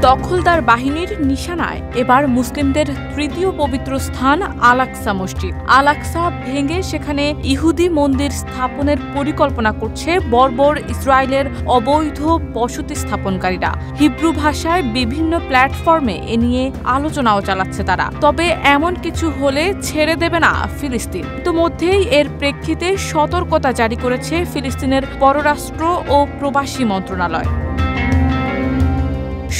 দখলদার বাহিনীর নিশানায় এবার মুসলিমদের তৃতীয় পবিত্র স্থান আল আকসা মসজিদ। আল আকসা ভেঙে সেখানে ইহুদি মন্দির স্থাপনের পরিকল্পনা করছে বর্বর ইসরায়েলের অবৈধ বসতি স্থাপনকারীরা। হিব্রু ভাষায় বিভিন্ন প্ল্যাটফর্মে এ নিয়ে আলোচনাও চালাচ্ছে তারা। তবে এমন কিছু হলে ছেড়ে দেবে না ফিলিস্তিন। ইতিমধ্যেই এর প্রেক্ষিতে সতর্কতা জারি করেছে ফিলিস্তিনের পররাষ্ট্র ও প্রবাসী মন্ত্রণালয়।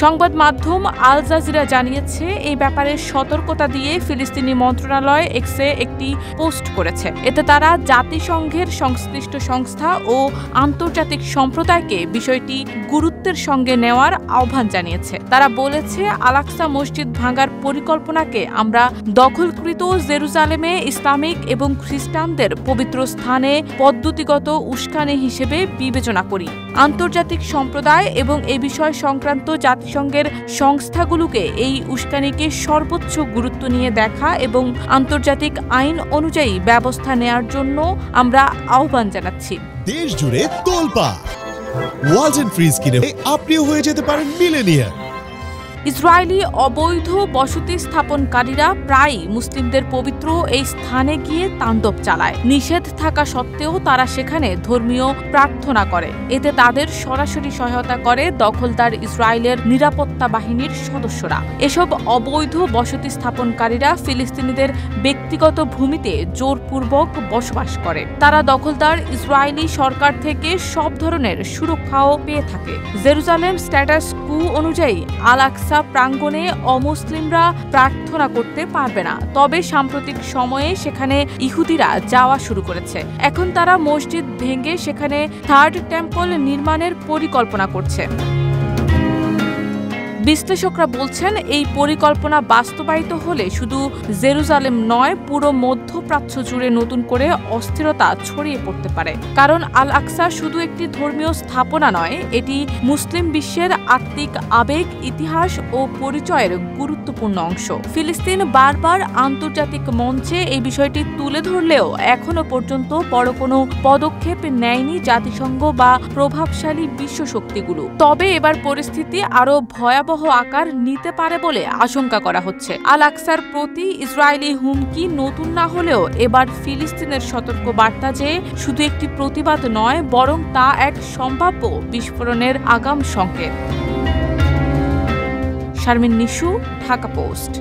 সংবাদ মাধ্যম আল জাজিরা জানিয়েছে, এই ব্যাপারে সতর্কতা দিয়ে ফিলিস্তিনি মন্ত্রণালয় এক্সে একটি পোস্ট করেছে। এতে তারা জাতিসংঘের সংশ্লিষ্ট সংস্থা ও আন্তর্জাতিক সম্প্রদায়কে বিষয়টি গুরুত্বের সঙ্গে নেওয়ার আহ্বান জানিয়েছে। তারা বলেছে, আল আকসা মসজিদ ভাঙার পরিকল্পনাকে আমরা দখলকৃত জেরুজালেমে ইসলামিক এবং খ্রিস্টানদের পবিত্র স্থানে পদ্ধতিগত উস্কানি হিসেবে বিবেচনা করি। আন্তর্জাতিক সম্প্রদায় এবং এ বিষয় সংক্রান্ত জাতিসংঘের সংস্থাগুলোকে এই উস্কানিকে সর্বোচ্চ গুরুত্ব নিয়ে দেখা এবং আন্তর্জাতিক আইন অনুযায়ী ব্যবস্থা নেয়ার জন্য আমরা আহ্বান জানাচ্ছি। দেশ জুড়ে তোলপাড় ওয়ালটন ফ্রিজ কিনে আপনিও হয়ে যেতে পারেন মিলেনিয়ার। ইসরায়েলি অবৈধ বসতি স্থাপনকারীরা প্রায়ই মুসলিমদের পবিত্র এই স্থানে গিয়ে তাণ্ডব চালায়। নিষেধ থাকা সত্ত্বেও তারা সেখানে ধর্মীয় প্রার্থনা করে। এতে তাদের সরাসরি সহায়তা করে দখলদার ইসরায়েলের নিরাপত্তা বাহিনীর সদস্যরা। এসব অবৈধ বসতি স্থাপনকারীরা ফিলিস্তিনিদের ব্যক্তিগত ভূমিতে জোরপূর্বক বসবাস করে। তারা দখলদার ইসরায়েলি সরকার থেকে সব ধরনের সুরক্ষাও পেয়ে থাকে। জেরুজালেম স্ট্যাটাস কো অনুযায়ী আল আকসা প্রাঙ্গণে অমুসলিমরা প্রার্থনা করতে পারবে না। তবে সাম্প্রতিক সময়ে সেখানে ইহুদিরা যাওয়া শুরু করেছে। এখন তারা মসজিদ ভেঙে সেখানে থার্ড টেম্পল নির্মাণের পরিকল্পনা করছে। বিশ্লেষকরা বলছেন, এই পরিকল্পনা বাস্তবায়িত হলে শুধু জেরুজালেম নয়, পুরো মধ্যপ্রাচ্য জুড়ে নতুন করে অস্থিরতা ছড়িয়ে পড়তে পারে। কারণ আল আকসা শুধু একটি ধর্মীয় স্থাপনা নয়, এটি মুসলিম বিশ্বের আত্মিক আবেগ, ইতিহাস ও পরিচয়ের গুরুত্বপূর্ণ অংশ। ফিলিস্তিন বারবার আন্তর্জাতিক মঞ্চে এই বিষয়টি তুলে ধরলেও এখনো পর্যন্ত বড় কোনো পদক্ষেপ নেয়নি জাতিসংঘ বা প্রভাবশালী বিশ্ব শক্তিগুলো। তবে এবার পরিস্থিতি আরও ভয়াবহ আকার নিতে পারে বলে আশঙ্কা করা হচ্ছে। আল আকসার প্রতি ইসরায়েলি হুমকি নতুন না হলেও এবার ফিলিস্তিনের সতর্ক বার্তা যে শুধু একটি প্রতিবাদ নয়, বরং তা এক সম্ভাব্য বিস্ফোরণের আগাম সংকেত। শারমিন নিশু, ঢাকা পোস্ট।